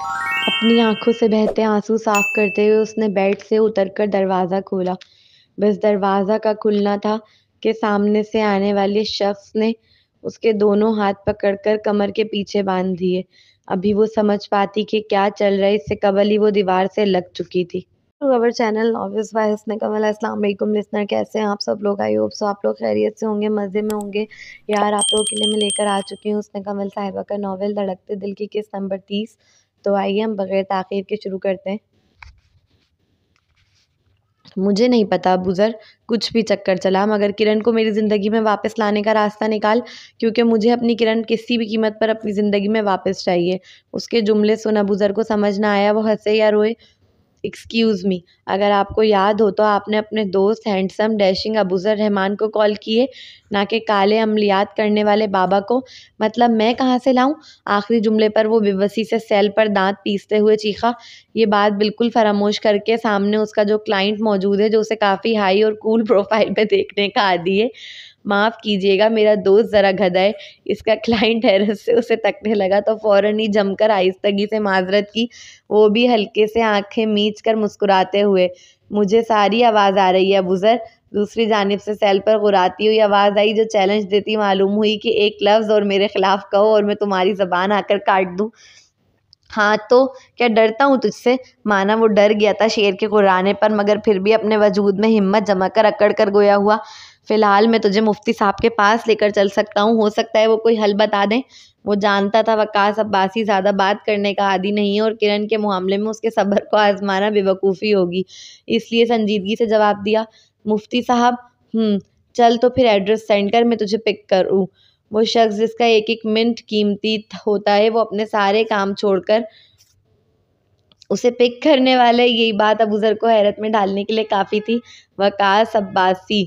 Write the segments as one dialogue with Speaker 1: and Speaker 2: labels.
Speaker 1: अपनी आँखों से बहते आँसू साफ करते हुए उसने बेड से उतरकर दरवाज़ा खोला। बस दरवाज़ा का खुलना था कि सामने से आने वाले शख्स ने उसके दोनों हाथ पकड़कर कमर के पीछे बाँध दिए। अभी वो समझ पाती कि क्या चल रहा है, इससे कबल ही वो दीवार से लग चुकी थी। To our channel novice by Husn Kamal. अस्सलाम वालेकुम लिसनर, कैसे हैं आप सब लोग? आई होप सो आप लोग खैरियत से होंगे, मज़े में होंगे। यार, आप लोगों के लिए मैं लेकर आ चुकी हूँ हुस्न कमल साहिबा का नॉवल धड़कते दिल की किस्त नंबर 30। तो आइए हम बगैर ताख़ीर के शुरू करते हैं। मुझे नहीं पता बुज़र, कुछ भी चक्कर चला, मगर किरण को मेरी ज़िंदगी में वापस लाने का रास्ता निकाल, क्योंकि मुझे अपनी किरण किसी भी कीमत पर अपनी ज़िंदगी में वापस चाहिए। उसके जुमले सुन अबूज़र को समझ ना आया वो हंसे या रोए। एक्सक्यूज़ मी, अगर आपको याद हो तो आपने अपने दोस्त हैंडसम डैशिंग अबूज़र रहमान को कॉल किए, ना कि काले अमलियात करने वाले बाबा को। मतलब मैं कहाँ से लाऊं? आखिरी जुमले पर वो बेबसी से सेल पर दांत पीसते हुए चीखा। ये बात बिल्कुल फरामोश करके सामने उसका जो क्लाइंट मौजूद है, जो उसे काफ़ी हाई और कूल प्रोफाइल पे देखने का आदी है। माफ़ कीजिएगा, मेरा दोस्त ज़रा गधा है। इसका क्लाइंट हैरत से उसे तकने लगा तो फ़ौरन ही जमकर आहिस्तगी से माज़रत की, वो भी हल्के से आंखें मीच कर मुस्कुराते हुए। मुझे सारी आवाज़ आ रही है अबूज़र। दूसरी जानिब से सेल पर गुर्राती हुई आवाज़ आई, जो चैलेंज देती मालूम हुई कि एक लफ्ज़ और मेरे खिलाफ कहो और मैं तुम्हारी ज़बान आकर काट दूँ। हाँ तो क्या डरता हूँ तुझसे? माना वो डर गया था शेर के गुर्राने पर, मगर फिर भी अपने वजूद में हिम्मत जमा कर अकड़ कर गोया हुआ। फिलहाल मैं तुझे मुफ्ती साहब के पास लेकर चल सकता हूँ, हो सकता है वो कोई हल बता दें। वो जानता था वकास अब्बासी ज़्यादा बात करने का आदी नहीं है और किरण के मामले में उसके सब्र को आजमाना बेवकूफ़ी होगी, इसलिए संजीदगी से जवाब दिया, मुफ्ती साहब, चल तो फिर एड्रेस सेंड कर, मैं तुझे पिक करूँ। वो शख्स जिसका एक एक मिनट कीमती होता है, वो अपने सारे काम छोड़कर उसे पिक करने वाला है। यही बात अबूज़र को हैरत में डालने के लिए काफ़ी थी। वकास अब्बासी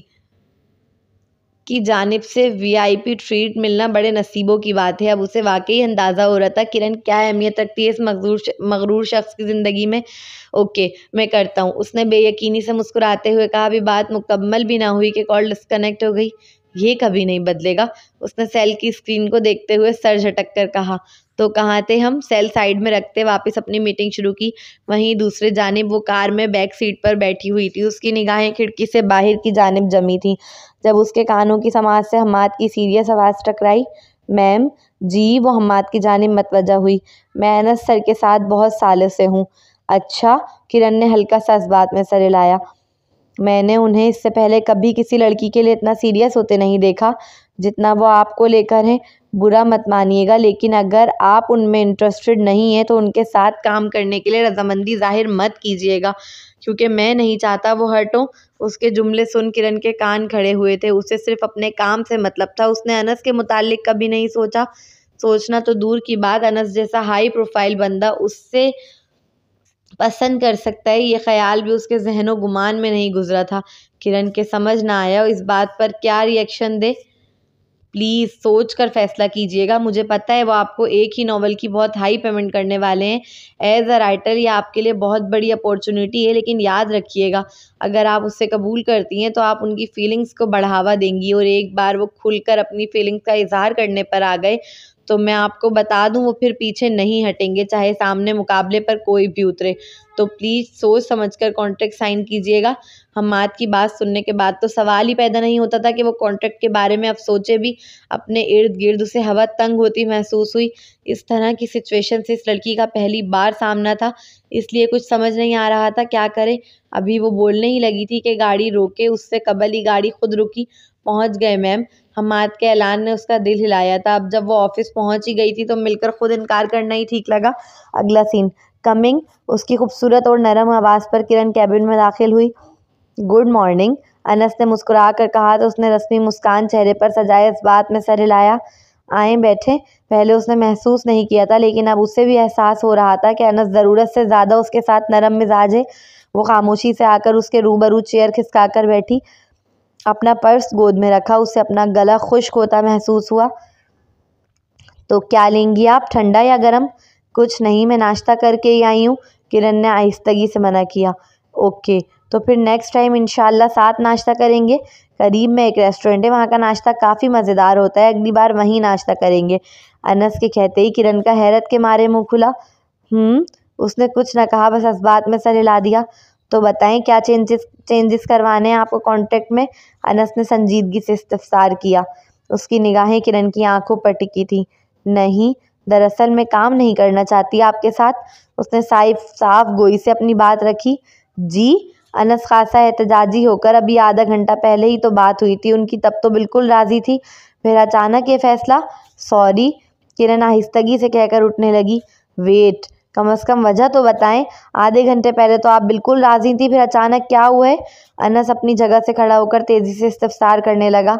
Speaker 1: की जानिब से वीआईपी ट्रीट मिलना बड़े नसीबों की बात है। अब उसे वाकई अंदाज़ा हो रहा था किरण क्या अहमियत रखती है इस मगरूर शख्स की ज़िंदगी में। ओके, मैं करता हूँ, उसने बेयकीनी से मुस्कुराते हुए कहा। अभी बात मुकम्मल भी ना हुई कि कॉल डिस्कनेक्ट हो गई। ये कभी नहीं बदलेगा, उसने सेल की स्क्रीन को देखते हुए सर झटक कर कहा। तो कहाँ थे हम? सेल साइड में रखते वापस अपनी मीटिंग शुरू की। वहीं दूसरे जानिब वो कार में बैक सीट पर बैठी हुई थी। उसकी निगाहें खिड़की से बाहर की जानिब जमी थी। जब उसके कानों की समाज से हम्माद की सीरियस आवाज़ टकराई, मैम जी। वो हम्माद की जानिब मतवज्जा हुई। मैं अनस सर के साथ बहुत सालों से हूँ। अच्छा, किरण ने हल्का सा इस बात में सर हिलाया। मैंने उन्हें इससे पहले कभी किसी लड़की के लिए इतना सीरियस होते नहीं देखा जितना वो आपको लेकर हैं। बुरा मत मानिएगा, लेकिन अगर आप उनमें इंटरेस्टेड नहीं हैं तो उनके साथ काम करने के लिए रजामंदी जाहिर मत कीजिएगा, क्योंकि मैं नहीं चाहता वो हर्ट हो। उसके जुमले सुन किरण के कान खड़े हुए थे। उसे सिर्फ अपने काम से मतलब था। उसने अनस के मुतालिक कभी नहीं सोचा। सोचना तो दूर की बात, अनस जैसा हाई प्रोफाइल बंदा उससे पसंद कर सकता है, ये ख्याल भी उसके ज़हनो गुमान में नहीं गुजरा था। किरण के समझ ना आया इस बात पर क्या रिएक्शन दे। प्लीज़ सोच कर फैसला कीजिएगा। मुझे पता है वो आपको एक ही नॉवल की बहुत हाई पेमेंट करने वाले हैं। एज अ राइटर ये आपके लिए बहुत बड़ी अपॉर्चुनिटी है, लेकिन याद रखिएगा, अगर आप उससे कबूल करती हैं तो आप उनकी फीलिंग्स को बढ़ावा देंगी, और एक बार वो खुलकर अपनी फीलिंग्स का इजहार करने पर आ गए तो मैं आपको बता दूं वो फिर पीछे नहीं हटेंगे, चाहे सामने मुकाबले पर कोई भी उतरे। तो प्लीज़ सोच समझकर कॉन्ट्रैक्ट साइन कीजिएगा। हम्माद की बात सुनने के बाद तो सवाल ही पैदा नहीं होता था कि वो कॉन्ट्रैक्ट के बारे में अब सोचे भी। अपने इर्द गिर्द उसे हवा तंग होती महसूस हुई। इस तरह की सिचुएशन से इस लड़की का पहली बार सामना था, इसलिए कुछ समझ नहीं आ रहा था क्या करे। अभी वो बोलने ही लगी थी कि गाड़ी रोके, उससे कबल ही गाड़ी खुद रुकी। पहुंच गए मैम। हम्माद के ऐलान ने उसका दिल हिलाया था। अब जब वो ऑफिस पहुंच ही गई थी तो मिलकर खुद इनकार करना ही ठीक लगा। अगला सीन कमिंग। उसकी खूबसूरत और नरम आवाज़ पर किरण कैबिन में दाखिल हुई। गुड मॉर्निंग, अनस ने मुस्कुरा कर कहा तो उसने रस्मी मुस्कान चेहरे पर सजाए इस बात में सर हिलाया। आए बैठे। पहले उसने महसूस नहीं किया था, लेकिन अब उसे भी एहसास हो रहा था कि अनस ज़रूरत से ज़्यादा उसके साथ नरम मिजाज है। वो खामोशी से आकर उसके रूबरू चेयर खिसका कर बैठी, अपना पर्स गोद में रखा। उसे अपना गला खुश्क होता महसूस हुआ। तो क्या लेंगी आप, ठंडा या गरम? कुछ नहीं, मैं नाश्ता करके ही आई हूँ, किरण ने आहिस्तगी से मना किया। ओके, तो फिर नेक्स्ट टाइम इंशाल्लाह साथ नाश्ता करेंगे। करीब में एक रेस्टोरेंट है, वहाँ का नाश्ता काफ़ी मज़ेदार होता है, अगली बार वहीं नाश्ता करेंगे। अनस के कहते ही किरण का हैरत के मारे मुँह खुला। उसने कुछ न कहा, बस इस्बात में सर हिला दिया। तो बताएं क्या चेंजेस करवाने हैं आपको कॉन्ट्रैक्ट में? अनस ने संजीदगी से इस्तफसार किया। उसकी निगाहें किरण की आंखों पर टिकी थी। नहीं, दरअसल मैं काम नहीं करना चाहती आपके साथ। उसने साफ गोई से अपनी बात रखी। जी? अनस खासा एहतजाजी होकर, अभी आधा घंटा पहले ही तो बात हुई थी उनकी, तब तो बिल्कुल राजी थी, फिर अचानक ये फैसला? सॉरी, किरण आहिस्तगी से कहकर उठने लगी। वेट, कम से कम वजह तो बताएं। आधे घंटे पहले तो आप बिल्कुल राजी थी, फिर अचानक क्या हुआ है? अनस अपनी जगह से खड़ा होकर तेजी से इस्तफसार करने लगा।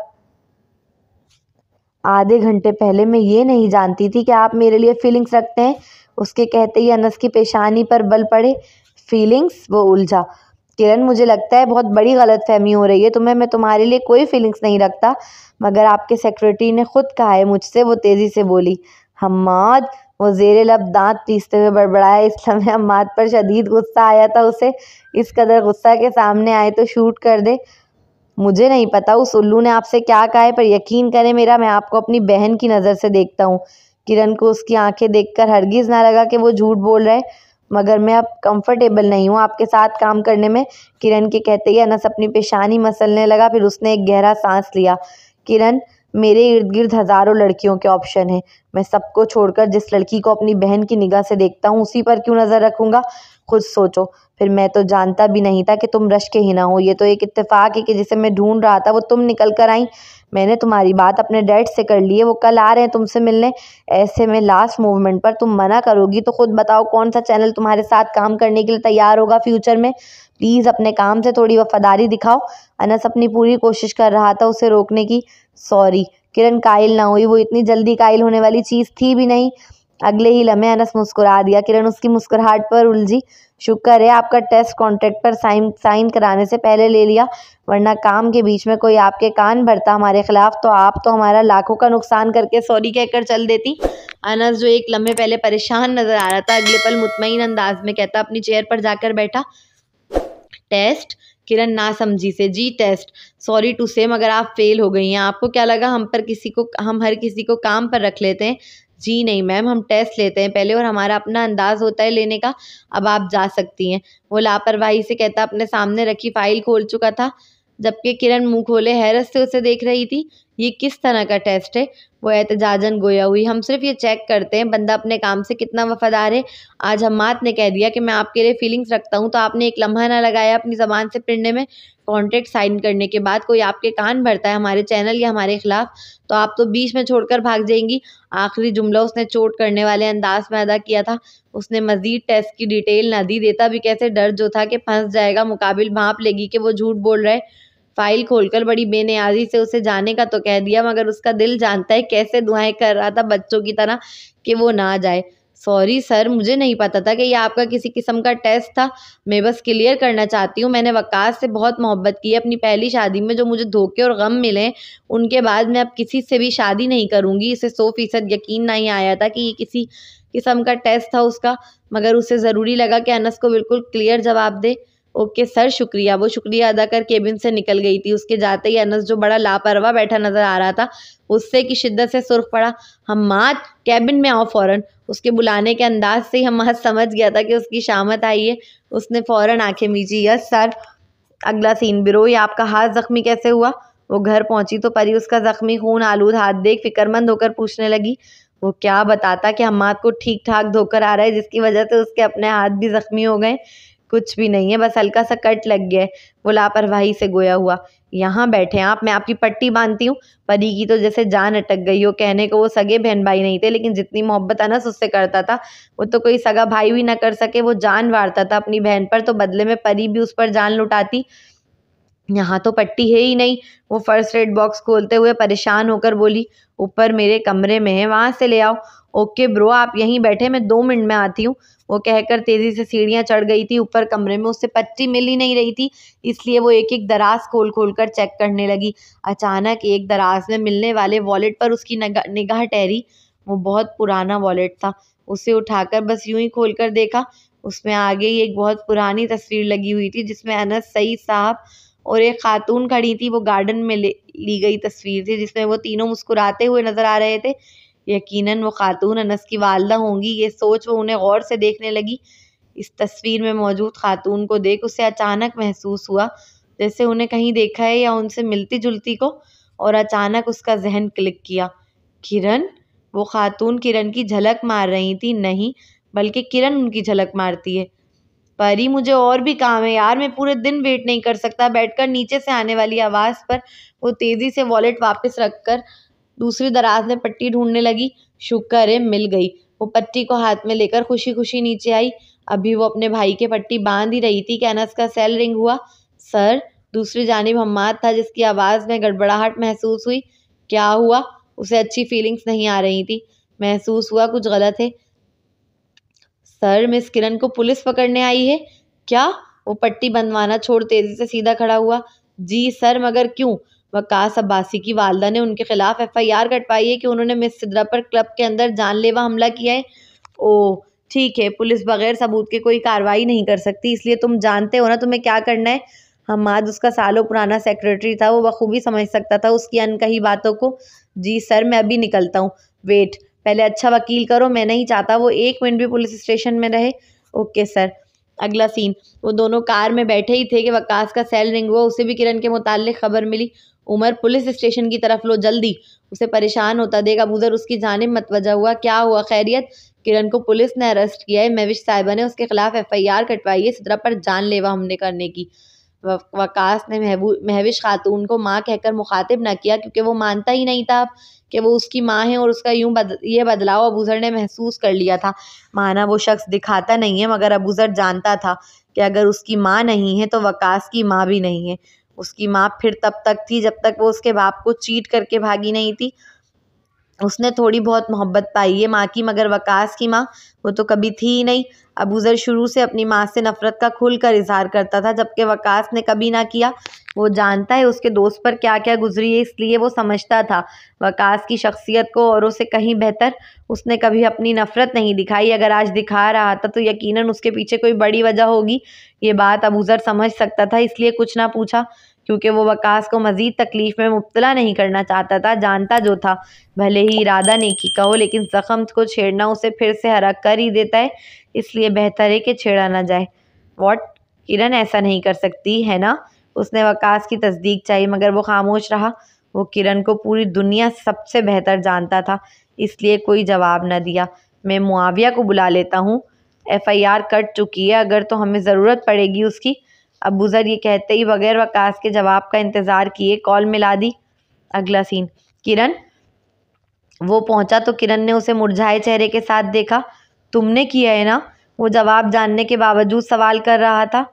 Speaker 1: आधे घंटे पहले मैं ये नहीं जानती थी कि आप मेरे लिए फीलिंग्स रखते हैं। उसके कहते ही अनस की पेशानी पर बल पड़े। फीलिंग्स? वो उलझा। किरण, मुझे लगता है बहुत बड़ी गलतफहमी हो रही है तुम्हें। मैं तुम्हारे लिए कोई फीलिंग्स नहीं रखता, मगर आपके सेक्रेटरी ने खुद कहा है मुझसे। वो तेजी से बोली। हम्माद? वो जेरे लब दांत पीसते हुए बड़बड़ाया। इस समय हम्माद पर शदीद गुस्सा आया था उसे। इस कदर गुस्सा के सामने आए तो शूट कर दे। मुझे नहीं पता उस उल्लू ने आपसे क्या कहा है, पर यकीन करें मेरा, मैं आपको अपनी बहन की नज़र से देखता हूँ। किरण को उसकी आंखें देखकर हरगिज़ ना लगा कि वो झूठ बोल रहा है, मगर मैं अब कंफर्टेबल नहीं हूँ आपके साथ काम करने में। किरण के कहते ही अनस अपनी पेशानी मसलने लगा, फिर उसने एक गहरा सांस लिया। किरण, मेरे इर्द गिर्द हज़ारों लड़कियों के ऑप्शन हैं। मैं सबको छोड़कर जिस लड़की को अपनी बहन की निगाह से देखता हूँ उसी पर क्यों नज़र रखूँगा? खुद सोचो। फिर मैं तो जानता भी नहीं था कि तुम रश्क हिना हो। ये तो एक इत्तेफाक है कि जिसे मैं ढूंढ रहा था वो तुम निकल कर आई। मैंने तुम्हारी बात अपने डैड से कर ली है, वो कल आ रहे हैं तुमसे मिलने। ऐसे में लास्ट मूवमेंट पर तुम मना करोगी तो खुद बताओ कौन सा चैनल तुम्हारे साथ काम करने के लिए तैयार होगा फ्यूचर में? प्लीज़ अपने काम से थोड़ी वफादारी दिखाओ। अनस अपनी पूरी कोशिश कर रहा था उसे रोकने की। सॉरी। किरण कायल ना हुई, वो इतनी जल्दी कायल होने वाली चीज़ थी भी नहीं। अगले ही लम्हे अनस मुस्कुरा दिया। किरण उसकी मुस्कुराहट पर उलझी। शुक्र है आपका टेस्ट कॉन्ट्रैक्ट पर साइन कराने से पहले ले लिया, वरना काम के बीच में कोई आपके कान भरता हमारे खिलाफ तो आप तो हमारा लाखों का नुकसान करके सॉरी कहकर चल देती। अनस, जो एक लम्हे पहले परेशान नजर आ रहा था, अगले पल मुतमईन अंदाज में कहता अपनी चेयर पर जाकर बैठा। टेस्ट? किरण ना समझी से। जी टेस्ट। सॉरी टू से, मगर आप फेल हो गई हैं। आपको क्या लगा हम हर किसी को काम पर रख लेते हैं? जी नहीं मैम, हम टेस्ट लेते हैं पहले और हमारा अपना अंदाज होता है लेने का। अब आप जा सकती हैं। वो लापरवाही से कहता अपने सामने रखी फाइल खोल चुका था, जबकि किरण मुंह खोले हैरत से उसे देख रही थी। ये किस तरह का टेस्ट है? वो एहतजाजन गोया हुई। हम सिर्फ ये चेक करते हैं बंदा अपने काम से कितना वफादार है। आज हम्माद ने कह दिया कि मैं आपके लिए फीलिंग्स रखता हूँ, तो आपने एक लम्हा ना लगाया अपनी ज़बान से पिड़ने में। कॉन्ट्रैक्ट साइन करने के बाद कोई आपके कान भरता है हमारे चैनल या हमारे खिलाफ, तो आप तो बीच में छोड़कर भाग जाएंगी। आखिरी जुमला उसने चोट करने वाले अंदाज में अदा किया था। उसने मजीद टेस्ट की डिटेल न दी, देता भी कैसे, डर जो था कि फंस जाएगा, मुकाबिल भांप लेगी कि वो झूठ बोल रहा है। फाइल खोलकर बड़ी बेनियाजी से उसे जाने का तो कह दिया, मगर उसका दिल जानता है कैसे दुआएं कर रहा था बच्चों की तरह कि वो ना जाए। सॉरी सर, मुझे नहीं पता था कि ये आपका किसी किस्म का टेस्ट था। मैं बस क्लियर करना चाहती हूँ, मैंने वकास से बहुत मोहब्बत की है अपनी पहली शादी में। जो मुझे धोखे और गम मिले उनके बाद मैं अब किसी से भी शादी नहीं करूँगी। इसे 100% यकीन नहीं आया था कि ये किसी किस्म का टेस्ट था उसका, मगर उसे ज़रूरी लगा कि अनस को बिल्कुल क्लियर जवाब दे। ओके सर, शुक्रिया। वो शुक्रिया अदा कर केबिन से निकल गई थी। उसके जाते ही अनस, जो बड़ा लापरवाह बैठा नजर आ रहा था, गुस्से की शिद्दत से सुर्ख पड़ा। हम्माद, केबिन में आओ फौरन। उसके बुलाने के अंदाज से ही हम्माद समझ गया था कि उसकी शामत आई है। उसने फौरन आंखें मीची। Yes sir. अगला सीन, बिरो, ये आपका हाथ जख्मी कैसे हुआ? वो घर पहुंची तो परी उसका जख्मी खून आलूद हाथ देख फिक्रमंद होकर पूछने लगी। वो क्या बताता कि हम्माद को ठीक ठाक धोकर आ रहा है, जिसकी वजह से उसके अपने हाथ भी जख्मी हो गए? कुछ भी नहीं है, बस हल्का सा कट लग गया है। वो लापरवाही से गोया हुआ। यहाँ बैठे आप, मैं आपकी पट्टी बांधती हूँ। परी की तो जैसे जान अटक गई हो। कहने को वो सगे बहन भाई नहीं थे, लेकिन जितनी मोहब्बत अनस उससे करता था वो तो कोई सगा भाई भी ना कर सके। वो जान वारता था अपनी बहन पर, तो बदले में परी भी उस पर जान लुटाती। यहाँ तो पट्टी है ही नहीं। वो फर्स्ट एड बॉक्स खोलते हुए परेशान होकर बोली। ऊपर मेरे कमरे में है, वहां से ले आओ। ओके ब्रो, आप यहीं बैठे, मैं 2 मिनट में आती हूँ। वो कहकर तेजी से सीढ़ियां चढ़ गई थी ऊपर कमरे में। उससे पट्टी मिल ही नहीं रही थी, इसलिए वो एक एक दराज खोल कर चेक करने लगी। अचानक एक दराज में मिलने वाले वॉलेट पर उसकी निगाह ठहरी। वो बहुत पुराना वॉलेट था। उसे उठाकर बस यूं ही खोल कर देखा। उसमें आगे ही एक बहुत पुरानी तस्वीर लगी हुई थी, जिसमें अनस सईद साहब और एक खातून खड़ी थी। वो गार्डन में ली गई तस्वीर थी, जिसमें वो तीनों मुस्कुराते हुए नजर आ रहे थे। यकीनन वो खातून अनस की वालदा होंगी। ये सोच वो उन्हें गौर से देखने लगी। इस तस्वीर में मौजूद खातून को देख उसे अचानक महसूस हुआ जैसे उन्हें कहीं देखा है या उनसे मिलती जुलती को, और अचानक उसका जहन क्लिक किया। किरण? वो खातून किरण की झलक मार रही थी। नहीं, बल्कि किरण उनकी झलक मारती है। परी, मुझे और भी काम है यार, मैं पूरे दिन वेट नहीं कर सकता। बैठकर नीचे से आने वाली आवाज़ पर वो तेज़ी से वॉलेट वापस रखकर दूसरी दराज में पट्टी ढूंढने लगी। शुक्र है मिल गई। वो पट्टी को हाथ में लेकर खुशी खुशी नीचे आई। अभी वो अपने भाई के पट्टी बांध ही रही थी कि अनस का सेल रिंग हुआ। सर? दूसरी जानिब हम्माद था, जिसकी आवाज़ में गड़बड़ाहट महसूस हुई। क्या हुआ? उसे अच्छी फीलिंग्स नहीं आ रही थी। महसूस हुआ कुछ गलत है। सर, मिस किरण को पुलिस पकड़ने आई है। क्या? वो पट्टी बंधवाना छोड़ तेजी से सीधा खड़ा हुआ। जी सर, मगर क्यों? वकास अब्बासी की वालदा ने उनके खिलाफ FIR कटवाई है कि उन्होंने मिस सिद्रा पर क्लब के अंदर जानलेवा हमला किया है। ओह ठीक है, पुलिस बगैर सबूत के कोई कार्रवाई नहीं कर सकती, इसलिए तुम जानते हो ना तुम्हें क्या करना है। हम्माद उसका सालों पुराना सेक्रेटरी था, वो बखूबी समझ सकता था उसकी अनकही बातों को। जी सर, मैं अभी निकलता हूँ। वेट, पहले अच्छा वकील करो, मैं नहीं चाहता वो 1 मिनट भी पुलिस स्टेशन में रहे। Okay sir. अगला सीन, वो दोनों कार में बैठे ही थे कि वकास का सेल रिंग हुआ। उसे भी किरण के मुताल्लिक खबर मिली। उमर, पुलिस स्टेशन की तरफ लो जल्दी। उसे परेशान होता देख अबूजर उसकी जानिब मतवजा हुआ। क्या हुआ, खैरियत? किरण को पुलिस ने अरेस्ट किया है। महविश साहिबा ने उसके खिलाफ FIR कटवाई है सिद्रा पर जानलेवा हमले करने की। वकास ने महविश खातून को माँ कहकर मुखातिब न किया, क्योंकि वो मानता ही नहीं था कि वो उसकी माँ है, और उसका ये बदलाव अबूजर ने महसूस कर लिया था। माना वो शख्स दिखाता नहीं है, मगर अबूजर जानता था कि अगर उसकी माँ नहीं है तो वकास की माँ भी नहीं है। उसकी माँ फिर तब तक थी जब तक वो उसके बाप को चीट करके भागी नहीं थी। उसने थोड़ी बहुत मोहब्बत पाई है माँ की, मगर वकास की माँ वो तो कभी थी ही नहीं। अबूजर शुरू से अपनी माँ से नफरत का खुलकर इजहार करता था, जबकि वकास ने कभी ना किया। वो जानता है उसके दोस्त पर क्या क्या गुजरी है, इसलिए वो समझता था वकास की शख्सियत को औरों से कहीं बेहतर। उसने कभी अपनी नफरत नहीं दिखाई। अगर आज दिखा रहा था तो यकीनन उसके पीछे कोई बड़ी वजह होगी। ये बात अबूजर समझ सकता था, इसलिए कुछ ना पूछा, क्योंकि वो वकास को मजीद तकलीफ में मुब्तला नहीं करना चाहता था। जानता जो था, भले ही इरादा नेकी का हो, लेकिन जख्म को छेड़ना उसे फिर से हरक कर ही देता है, इसलिए बेहतर है कि छेड़ा ना जाए। वॉट? किरण ऐसा नहीं कर सकती है ना? उसने वकास की तस्दीक चाहिए, मगर वो खामोश रहा। वो किरण को पूरी दुनिया सबसे बेहतर जानता था, इसलिए कोई जवाब न दिया। मैं मुआविया को बुला लेता हूँ। FIR कट चुकी है, अगर तो हमें ज़रूरत पड़ेगी उसकी। अबूजर ये कहते ही बगैर वकास के जवाब का इंतज़ार किए कॉल मिला दी। अगला सीन, किरण। वो पहुंचा तो किरण ने उसे मुरझाए चेहरे के साथ देखा। तुमने किया है ना? वो जवाब जानने के बावजूद सवाल कर रहा था।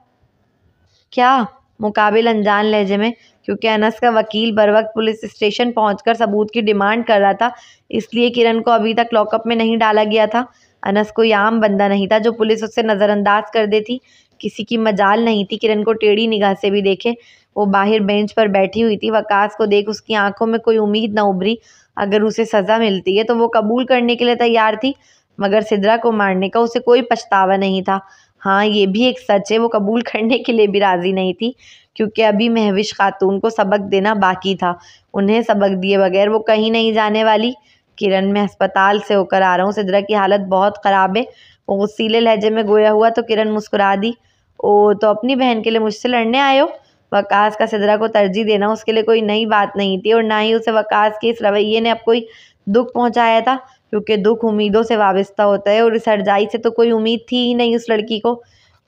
Speaker 1: क्या? मुकाबिल अनजान लहजे में, क्योंकि अनस का वकील बर वक्त पुलिस स्टेशन पहुंचकर सबूत की डिमांड कर रहा था, इसलिए किरण को अभी तक लॉकअप में नहीं डाला गया था। अनस कोई आम बंदा नहीं था जो पुलिस उससे नज़रअंदाज कर देती। किसी की मजाल नहीं थी किरण को टेढ़ी निगाह से भी देखे। वो बाहर बेंच पर बैठी हुई थी। वकास को देख उसकी आंखों में कोई उम्मीद न उभरी। अगर उसे सज़ा मिलती है तो वो कबूल करने के लिए तैयार थी, मगर सिद्रा को मारने का उसे कोई पछतावा नहीं था। हाँ, ये भी एक सच है, वो कबूल करने के लिए भी राज़ी नहीं थी, क्योंकि अभी महविश खातून को सबक देना बाकी था। उन्हें सबक दिए बगैर वो कहीं नहीं जाने वाली। किरण, मैं अस्पताल से होकर आ रहा हूँ, सिद्रा की हालत बहुत ख़राब है। वो गुस्सीले लहजे में गोया हुआ तो किरण मुस्कुरा दी। ओ, तो अपनी बहन के लिए मुझसे लड़ने आए हो? वकास का सिद्रा को तरजीह देना उसके लिए कोई नई बात नहीं थी, और ना ही उसे वकास के इस रवैये ने अब कोई दुख पहुंचाया था, क्योंकि दुख उम्मीदों से वाबस्ता होता है, और इस हरजाई से तो कोई उम्मीद थी ही नहीं उस लड़की को।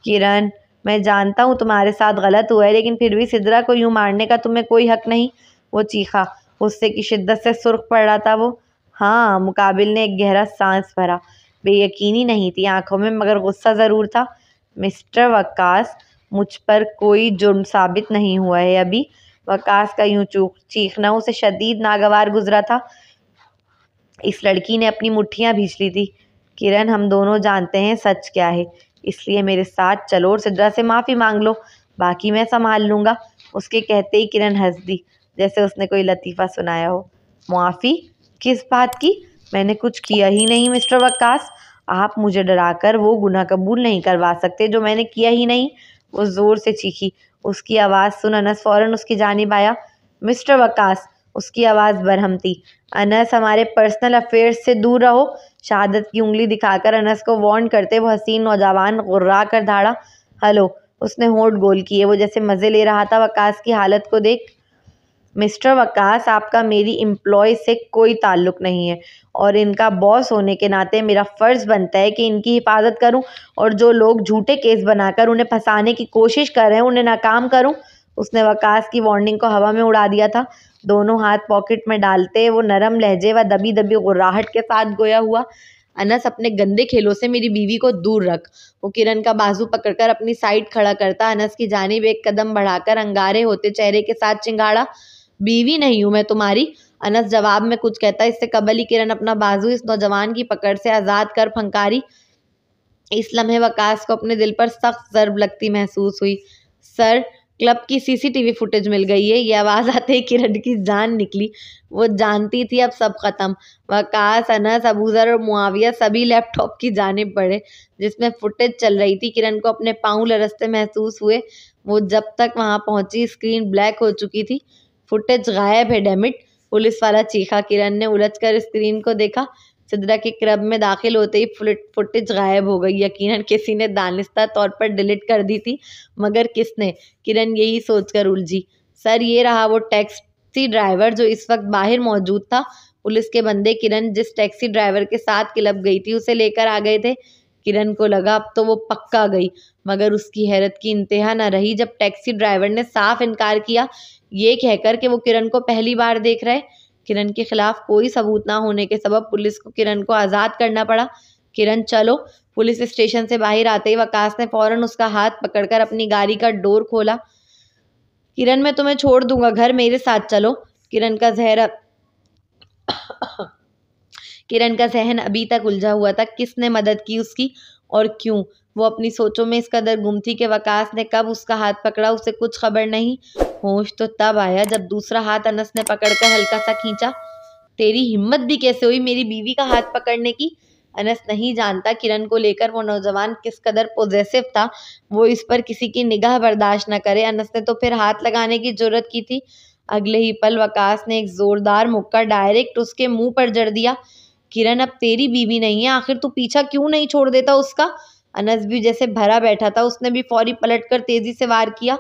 Speaker 1: किरण, मैं जानता हूँ तुम्हारे साथ गलत हुआ है, लेकिन फिर भी सिद्रा को यूँ मारने का तुम्हें कोई हक नहीं। वो चीखा। गुस्से की शिद्दत से सुर्ख पड़ रहा था वो। हाँ, मुकाबिल ने एक गहरा सांस भरा। बेयकीनी नहीं थी आंखों में, मगर गुस्सा ज़रूर था। मिस्टर वकास, मुझ पर कोई जुर्म साबित नहीं हुआ है अभी। वकास का यूँ चीखना उसे शदीद नागवार गुजरा था। इस लड़की ने अपनी मुट्ठियां भींच ली थी। किरण, हम दोनों जानते हैं सच क्या है, इसलिए मेरे साथ चलो और सिद्रा से माफ़ी मांग लो, बाकी मैं संभाल लूँगा। उसके कहते ही किरण हंस दी, जैसे उसने कोई लतीफ़ा सुनाया हो। मुआफ़ी? किस बात की? मैंने कुछ किया ही नहीं मिस्टर वकास। आप मुझे डराकर वो गुनाह कबूल नहीं करवा सकते जो मैंने किया ही नहीं। वो ज़ोर से चीखी। उसकी आवाज़ सुन अनस फ़ौरन उसकी जानिब आया। मिस्टर वकास, उसकी आवाज़ बरहम थी। अनस, हमारे पर्सनल अफेयर्स से दूर रहो। शहादत की उंगली दिखाकर अनस को वार्न करते वो हसीन नौजवान गुर्रा कर धाड़ा। हेलो, उसने होंठ गोल किए। वो जैसे मज़े ले रहा था वकास की हालत को देख। मिस्टर वकास, आपका मेरी एम्प्लॉय से कोई ताल्लुक नहीं है और इनका बॉस होने के नाते मेरा फ़र्ज़ बनता है कि इनकी हिफाजत करूं और जो लोग झूठे केस बनाकर उन्हें फंसाने की कोशिश कर रहे हैं उन्हें नाकाम करूं। उसने वकास की वार्निंग को हवा में उड़ा दिया था। दोनों हाथ पॉकेट में डालते वो नरम लहजे व दबी दबी गुर्राहट के साथ गोया हुआ। अनस, अपने गंदे खेलों से मेरी बीवी को दूर रख। वो किरण का बाजू पकड़कर अपनी साइड खड़ा करता अनस की जानिब एक कदम बढ़ाकर अंगारे होते चेहरे के साथ चिंगाड़ा। बीवी नहीं हूं मैं तुम्हारी। अनस जवाब में कुछ कहता, इससे कबल ही किरण अपना बाजू इस नौजवान की पकड़ से आज़ाद कर फंकारी। इस लम्हे वकास को अपने दिल पर सख्त ज़र्ब लगती महसूस हुई। सर, क्लब की सीसीटीवी फुटेज मिल गई है। ये आवाज़ आते ही किरण की जान निकली। वो जानती थी अब सब खत्म। वकास, अनस, अबूजर और मुआविया सभी लैपटॉप की जानिब बढ़े जिसमें फुटेज चल रही थी। किरण को अपने पाँव लरसते महसूस हुए। वो जब तक वहां पहुंची स्क्रीन ब्लैक हो चुकी थी। फुटेज गायब है, डेमिट, पुलिस वाला चीखा। किरण ने उलझकर स्क्रीन को देखा। सिद्रा के क्लब में दाखिल होते ही फुटेज गायब हो गई। यकीनन किसी ने दानिस्ता तौर पर डिलीट कर दी थी, मगर किसने? किरण यही सोचकर उलझी। सर, ये रहा वो टैक्सी ड्राइवर जो इस वक्त बाहर मौजूद था। पुलिस के बंदे किरण जिस टैक्सी ड्राइवर के साथ क्लब गई थी उसे लेकर आ गए थे। किरण को लगा अब तो वो पक्का गई, मगर उसकी हैरत की इंतहा न रही जब टैक्सी ड्राइवर ने साफ इनकार किया, ये कहकर कि वो किरण को पहली बार देख रहे। किरण के खिलाफ कोई सबूत ना होने के सबब पुलिस को किरण को आज़ाद करना पड़ा। किरण, चलो। पुलिस स्टेशन से बाहर आते ही वकास ने फौरन उसका हाथ पकड़कर अपनी गाड़ी का डोर खोला। किरण, मैं तुम्हें छोड़ दूंगा, घर मेरे साथ चलो। किरण का जहन अभी तक उलझा हुआ था। किसने मदद की उसकी और क्यों? वो अपनी सोचों में इस कदर गुम थी कि वकास ने कब उसका हाथ पकड़ा उसे कुछ खबर नहीं। होश तो तब आया जब दूसरा हाथ अनस ने पकड़कर हल्का सा खींचा। तेरी हिम्मत भी कैसे हुई मेरी बीवी का हाथ पकड़ने की? अनस नहीं जानता किरण को लेकर वो नौजवान किस कदर पॉजेसिव था। वो इस पर किसी की निगाह बर्दाश्त न करे। अनस ने तो फिर हाथ लगाने की जुर्रत की थी। अगले ही पल वकास ने एक जोरदार मुक्का डायरेक्ट उसके मुंह पर जड़ दिया। किरण, अब तेरी बीवी नहीं है, आखिर तू पीछा क्यों नहीं छोड़ देता उसका? अनस भी जैसे भरा बैठा था। उसने भी फौरी पलटकर तेजी से वार किया।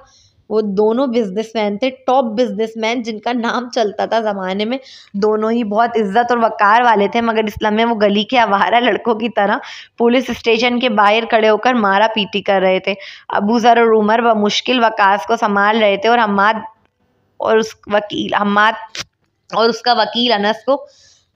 Speaker 1: वो दोनों बिजनेसमैन थे, टॉप बिजनेसमैन जिनका नाम चलता था जमाने में। दोनों ही बहुत इज्जत और वकार वाले थे, मगर इस लम्हे वो गली के आवारा लड़कों की तरह पुलिस स्टेशन के बाहर खड़े होकर मारा पीटी कर रहे थे। अबूजर और उमर बमुश्किल वकास को संभाल रहे थे और हम्माद और उसका वकील अनस को।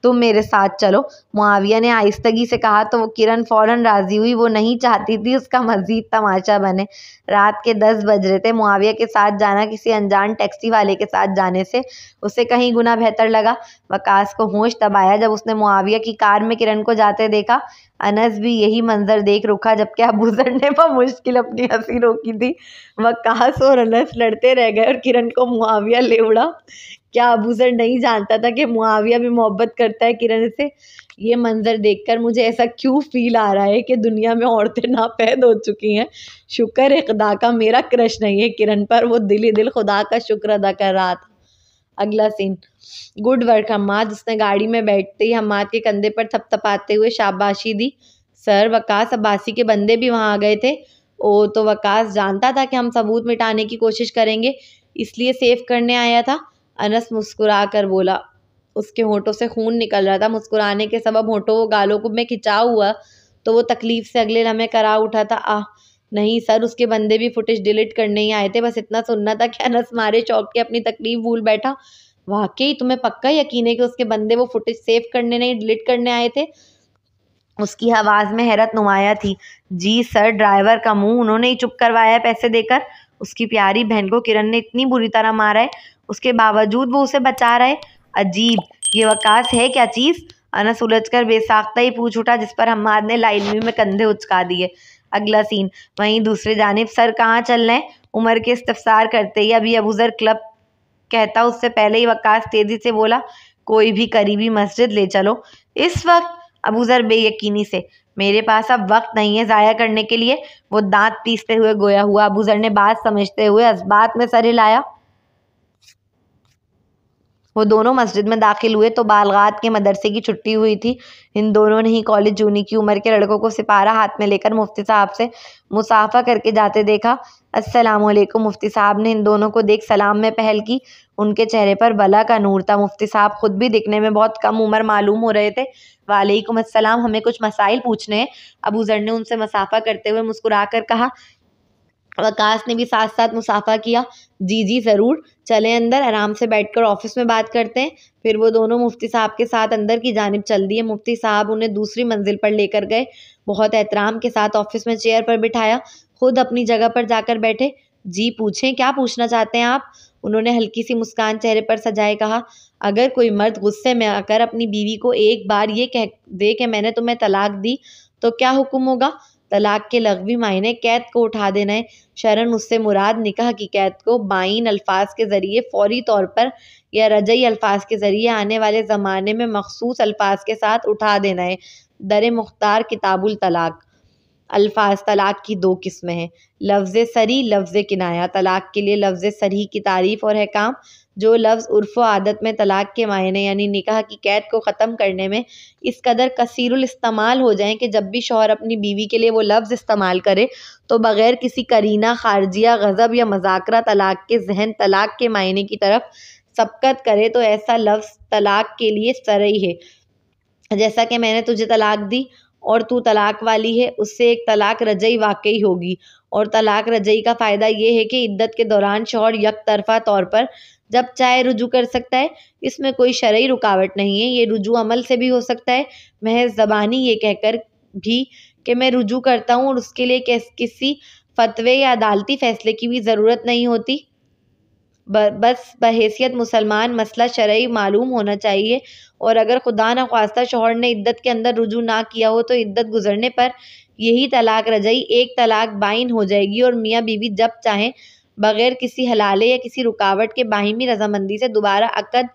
Speaker 1: तुम मेरे साथ चलो, मुआविया ने आहिस्तगी से कहा तो वो किरण फौरन राजी हुई। वो नहीं चाहती थी उसका मजीद तमाशा बने। रात के 10 बज रहे थे। मुआविया के साथ जाना किसी अनजान टैक्सी वाले के साथ जाने से उसे कहीं गुना बेहतर लगा। वकास को होश तब आया जब उसने मुआविया की कार में किरण को जाते देखा। अनस भी यही मंजर देख रुका, जबकि अबूजर ने मुश्किल अपनी हंसी रोकी थी। वकास और अनस लड़ते रह गए और किरण को मुआविया ले उड़ा। क्या अबूजर नहीं जानता था कि मुआविया भी मोहब्बत करता है किरण से? ये मंजर देखकर मुझे ऐसा क्यों फील आ रहा है कि दुनिया में औरतें नापैद हो चुकी हैं। शुक्र है खुदा का मेरा क्रश नहीं है किरण पर। वो दिल ही दिल खुदा का शुक्र अदा कर रहा था। अगला सीन। Good work Hammad. उसने गाड़ी में बैठते ही हम्माद के कंधे पर थपथपाते हुए शाबाशी दी। सर, वकास अब्बासी के बंदे भी वहां आ गए थे। ओ, तो वकास जानता था कि हम सबूत मिटाने की कोशिश करेंगे, इसलिए सेफ करने आया था। अनस मुस्कुरा कर बोला। उसके होठों से खून निकल रहा था। मुस्कुराने के सबब होठों वो गालों को में खिंचाव हुआ तो वो तकलीफ से अगले लम्हे करा उठा था। आह नहीं सर, उसके बंदे भी फुटेज डिलीट करने ही आए थे। बस इतना सुनना था कि अनस मारे चौक के अपनी तकलीफ भूल बैठा। वाकई तुम्हें पक्का यकीन है कि उसके बंदे वो फुटेज सेव करने नहीं डिलीट करने आए थे? उसकी आवाज़ में हैरत नुमाया थी। जी सर, ड्राइवर का मुंह उन्होंने ही चुप करवाया है पैसे देकर। उसकी प्यारी बहन को किरण ने इतनी बुरी तरह मारा है, उसके बावजूद वो उसे बचा रहा है। अजीब, ये वकास है क्या चीज़? अनस उलझकर बेसाख्ता ही पूछ उठा, जिस पर हम्माद ने लाइनवी में कंधे उचका दिए। अगला सीन। वहीं दूसरी जानिब। सर, कहाँ चल रहे हैं? उमर के इस्तफसार करते ही अभी अबूजर क्लब कहता उससे पहले ही वकास तेजी से बोला, कोई भी करीबी मस्जिद ले चलो। इस वक्त? अबूजर बेयकीनी से। मेरे पास अब वक्त नहीं है ज़ाया करने के लिए। वो दांत पीसते हुए गोया हुआ। अबूजर ने बात समझते हुए इस्बात में सर हिलाया। वो दोनों मस्जिद में दाखिल हुए तो बालगात के मदरसे की छुट्टी हुई थी। इन दोनों ने ही कॉलेज जूनी की उम्र के लड़कों को सिपारा हाथ में लेकर मुफ्ती साहब से मुसाफा करके जाते देखा। अस्सलामुअलैकुम। मुफ्ती साहब ने इन दोनों को देख सलाम में पहल की। उनके चेहरे पर बला का नूर था। मुफ्ती साहब खुद भी दिखने में बहुत कम उम्र मालूम हो रहे थे। वालेकुम अस्सलाम, हमें कुछ मसाइल पूछने हैं। अबू ज़र ने उनसे मुसाफा करते हुए मुस्कुराकर कहा। वकास ने भी साथ साथ मुसाफा किया। जी जी ज़रूर, चलें अंदर, आराम से बैठकर ऑफिस में बात करते हैं। फिर वो दोनों मुफ्ती साहब के साथ अंदर की जानिब चल दिए। मुफ्ती साहब उन्हें दूसरी मंजिल पर लेकर गए। बहुत एहतराम के साथ ऑफिस में चेयर पर बिठाया। खुद अपनी जगह पर जाकर बैठे। जी पूछें, क्या पूछना चाहते हैं आप? उन्होंने हल्की सी मुस्कान चेहरे पर सजाए कहा। अगर कोई मर्द गुस्से में आकर अपनी बीवी को एक बार ये कह दे कि मैंने तुम्हें तलाक दी तो क्या हुक्म होगा? तलाक के लग़वी मायने कैद को उठा देना है। शरन उससे मुराद निकाह की कैद को बाइन अल्फाज के ज़रिए फ़ौरी तौर पर या रजई अल्फाज के ज़रिए आने वाले ज़माने में मखसूस अल्फाज के साथ उठा देना है। दर मुख्तार किताबुल तलाक। अल्फाज तलाक की दो किस्में हैं, लफ्ज़ सरी, लफ्ज़ किनाया। तलाक के लिए लफ्ज़ सरी की तारीफ़ और अहकाम। जो लफ्ज़ उर्फ़ व आदत में तलाक के मायने यानी निकाह की कैद को ख़त्म करने में इस कदर कसीरुल इस्तेमाल हो जाएं कि जब भी शौहर अपनी बीवी के लिए वो लफ्ज़ इस्तेमाल करे तो बग़ैर किसी करीना, ख़ारजिया, गज़ब या मज़ाकरा तलाक के ज़हन तलाक के मायने की तरफ सबक़त करे तो ऐसा लफ्ज़ तलाक के लिए सरी है। जैसा कि मैंने तुझे तलाक दी और तू तलाक वाली है, उससे एक तलाक रजई वाक़ई होगी। और तलाक रजई का फ़ायदा ये है कि इद्दत के दौरान शौहर यकतरफ़ा तौर पर जब चाहे रुजू कर सकता है। इसमें कोई शरई रुकावट नहीं है। ये रुजू अमल से भी हो सकता है, महज ज़बानी ये कहकर भी कि मैं रुजू करता हूँ, और उसके लिए किसी फ़तवे या अदालती फ़ैसले की भी ज़रूरत नहीं होती। बस बहैसियत मुसलमान मसला शरई मालूम होना चाहिए। और अगर खुदा न ख्वास्ता शौहर ने इद्दत के अंदर रुजू ना किया हो तो इद्दत गुजरने पर यही तलाक रजई एक तलाक बाइन हो जाएगी और मियाँ बीवी जब चाहें बग़ैर किसी हलाले या किसी रुकावट के बाहिमी रज़ामंदी से दोबारा अक़द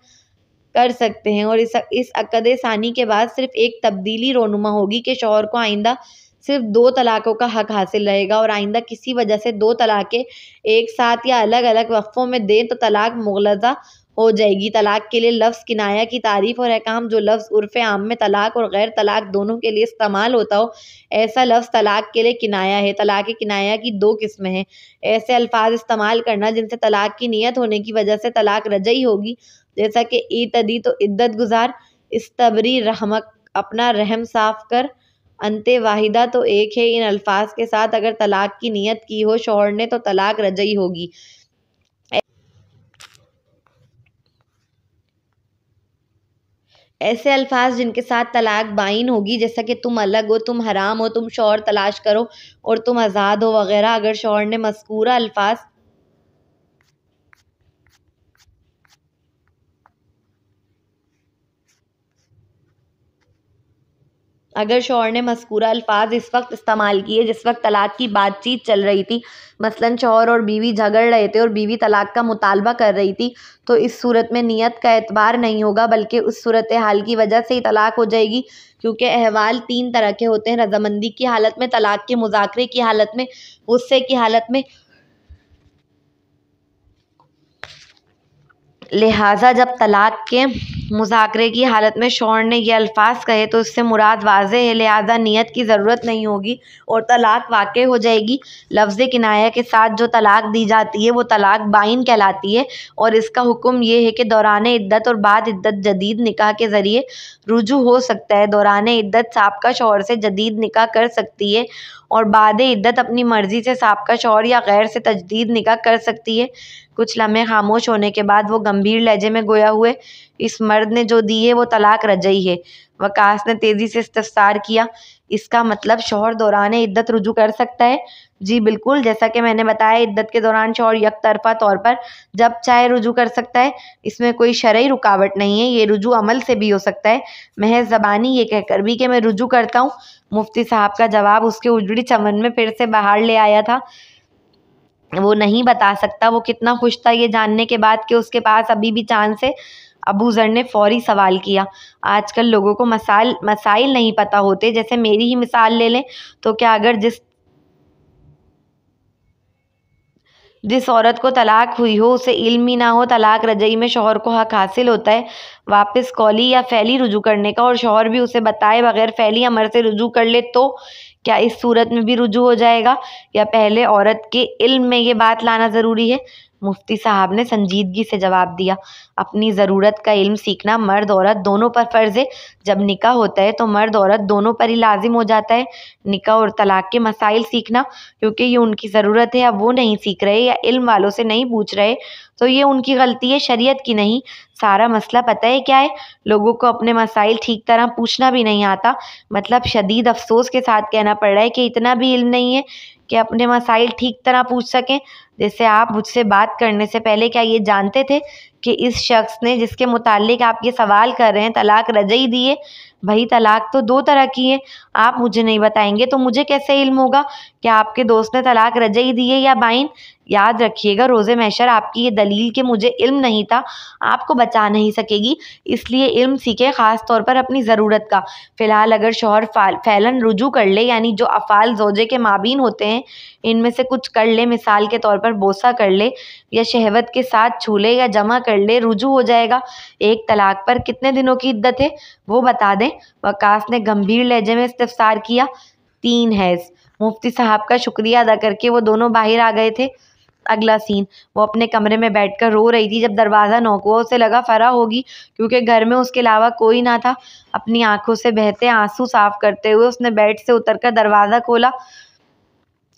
Speaker 1: कर सकते हैं। और इस अक़द सानी के बाद सिर्फ़ एक तब्दीली रोनुमा होगी कि शौहर को आइंदा सिर्फ 2 तलाक़ों का हक़ हासिल रहेगा, और आइंदा किसी वजह से 2 तलाक़ें एक साथ या अलग अलग वक़्फ़ों में दें तो तलाक़ मुग़लज़ा हो जाएगी। तलाक़ के लिए लफ्ज़ किनाया की तारीफ़ और अहकाम। जो लफ्ज़ उर्फ़ आम में तलाक़ और गैर तलाक़ दोनों के लिए इस्तेमाल होता हो, ऐसा लफ्ज़ तलाक़ के लिए किनाया है। तलाक़ किनाया की 2 किस्में हैं। ऐसे अल्फ़ाज इस्तेमाल करना जिनसे तलाक़ की नियत होने की वजह से तलाक़ रजई होगी, जैसा कि ईतदी तो इद्दत गुज़ार, इस्तबरी रहमक अपना रहम साफ़ कर, अंते वाहिदा तो एक है। इन अल्फाज के साथ अगर तलाक की नियत की हो शौहर ने तो तलाक रजई होगी। ऐसे अल्फाज जिनके साथ तलाक बाइन होगी, जैसा कि तुम अलग हो, तुम हराम हो, तुम शौहर तलाश करो और तुम आज़ाद हो वगैरह। अगर शौहर ने मज़कूरा अल्फाज अगर शौहर ने मज़कूरा अल्फाज इस वक्त इस्तेमाल किए जिस वक्त तलाक की बातचीत चल रही थी, मसलन शौहर और बीवी झगड़ रहे थे और बीवी तलाक का मुतालबा कर रही थी, तो इस सूरत में नियत का एतबार नहीं होगा, बल्कि उस सूरत हाल की वजह से ही तलाक हो जाएगी। क्योंकि अहवाल 3 तरह के होते हैं, रज़ामंदी की हालत में, तलाक के मुज़ाकरे की हालत में, गुस्से की हालत में। लिहाजा जब तलाक के मुज़ाकरे की हालत में शौहर ने ये अल्फाज कहे तो इससे मुराद वाज़ेह है, लिहाजा नियत की ज़रूरत नहीं होगी और तलाक वाक़ई हो जाएगी। लफ्ज़ किनाया के साथ जो तलाक दी जाती है वो तलाक बाइन कहलाती है, और इसका हुक्म ये है कि दौरान इद्दत और बाद इद्दत जदीद निकाह के ज़रिए रुजू हो सकता है। दौरान इद्दत साबका शौहर से जदीद निकाह कर सकती है और बाद इद्दत अपनी मर्ज़ी से साबका शौहर या गैर से तजदीद निकाह कर सकती है। कुछ लम्हे खामोश होने के बाद वो गंभीर लहजे में गोया हुए, इस मर्द ने जो दी है वो तलाक रजई है। वकास ने तेज़ी से इस्तफसार किया। इसका मतलब शौहर दौरान इद्दत रुजू कर सकता है? जी बिल्कुल, जैसा कि मैंने बताया, इद्दत के दौरान शौहर यकतरफ़ा तौर पर जब चाहे रुजू कर सकता है। इसमें कोई शरई रुकावट नहीं है। ये रुजू अमल से भी हो सकता है, महज ज़बानी ये कहकर भी कि मैं रुजू करता हूँ। मुफ्ती साहब का जवाब उसके उजड़ी चमन में फिर से बाहर ले आया था। वो नहीं बता सकता वो कितना खुश था ये जानने के बाद कि उसके पास अभी भी चांस है। अबू ज़र ने फ़ौरी सवाल किया। आजकल लोगों को मसाइल नहीं पता होते, जैसे मेरी ही मिसाल ले लें तो क्या अगर जिस औरत को तलाक हुई हो उसे इल्म ही ना हो तलाक रजई में शौहर को हक हासिल होता है वापस कौली या फैली रुजू करने का, और शौहर भी उसे बताए बगैर फैली अमर से रुजू कर ले तो क्या इस सूरत में भी रुजू हो जाएगा, या पहले औरत के इल्म में ये बात लाना ज़रूरी है? मुफ्ती साहब ने संजीदगी से जवाब दिया, अपनी ज़रूरत का इल्म सीखना मर्द औरत दोनों पर फ़र्ज़ है। जब निकाह होता है तो मर्द औरत दोनों पर ही लाजिम हो जाता है निकाह और तलाक के मसाइल सीखना, क्योंकि ये उनकी ज़रूरत है। अब वो नहीं सीख रहे या इल्म वालों से नहीं पूछ रहे तो ये उनकी गलती है, शरीयत की नहीं। सारा मसला पता है क्या है? लोगों को अपने मसाइल ठीक तरह पूछना भी नहीं आता। मतलब शदीद अफसोस के साथ कहना पड़ रहा है कि इतना भी इल्म नहीं है कि अपने मसाइल ठीक तरह पूछ सकें। जैसे आप मुझसे बात करने से पहले क्या ये जानते थे कि इस शख्स ने जिसके मुताल्लिक आप ये सवाल कर रहे हैं तलाक रजई दी है? भाई तलाक तो दो तरह की है, आप मुझे नहीं बताएंगे तो मुझे कैसे इल्म होगा कि आपके दोस्त ने तलाक रजई दी है या बाइन? याद रखिएगा रोज़े महशर आपकी ये दलील कि मुझे इल्म नहीं था आपको बचा नहीं सकेगी, इसलिए इल्म सीखे, ख़ास तौर पर अपनी ज़रूरत का। फ़िलहाल अगर शौहर फ़ैलन रुजू कर ले, यानी जो अफ़ाल ज़ौजे के माबीन होते हैं इनमें से कुछ कर ले, मिसाल के तौर पर बोसा कर ले या शहवत के साथ छू ले या जमा कर ले, रुजू हो जाएगा। एक तलाक पर कितने दिनों की इद्दत है वो बता दें? वकास ने गंभीर लहजे में इस्तफसार किया। 3 हैज़। मुफ्ती साहब का शुक्रिया अदा करके वो दोनों बाहर आ गए थे। अगला सीन, वो अपने कमरे में बैठकर रो रही थी जब दरवाज़ा नॉक हुआ। उसे लगा फरा होगी क्योंकि घर में उसके अलावा कोई ना था। अपनी आंखों से बहते आंसू साफ करते हुए उसने बेड से उतरकर दरवाज़ा खोला।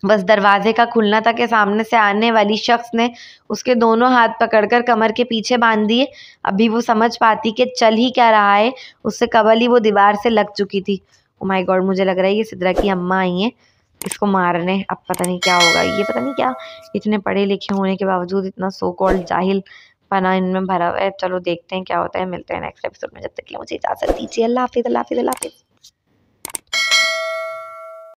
Speaker 1: बस दरवाजे का खुलना था कि सामने से आने वाली शख्स ने उसके दोनों हाथ पकड़कर कमर के पीछे बांध दिए। अभी वो समझ पाती कि चल ही क्या रहा है, उससे कबल ही वो दीवार से लग चुकी थी। ओ माय गॉड, मुझे लग रहा है ये सिद्रा की अम्मा आई हैं इसको मारने। अब पता नहीं क्या होगा, ये पता नहीं क्या इतने पढ़े लिखे होने के बावजूद इतना सो कॉल्ड जाहिल पना इनमें भरा हुआ है। चलो देखते हैं क्या होता है, मिलते हैं नेक्स्ट एपिसोड में। जब तक के लिए मुझे इजाज़त दीजिए। अल्लाह हाफिज़, अल्लाह हाफिज़, अल्लाह हाफिज़।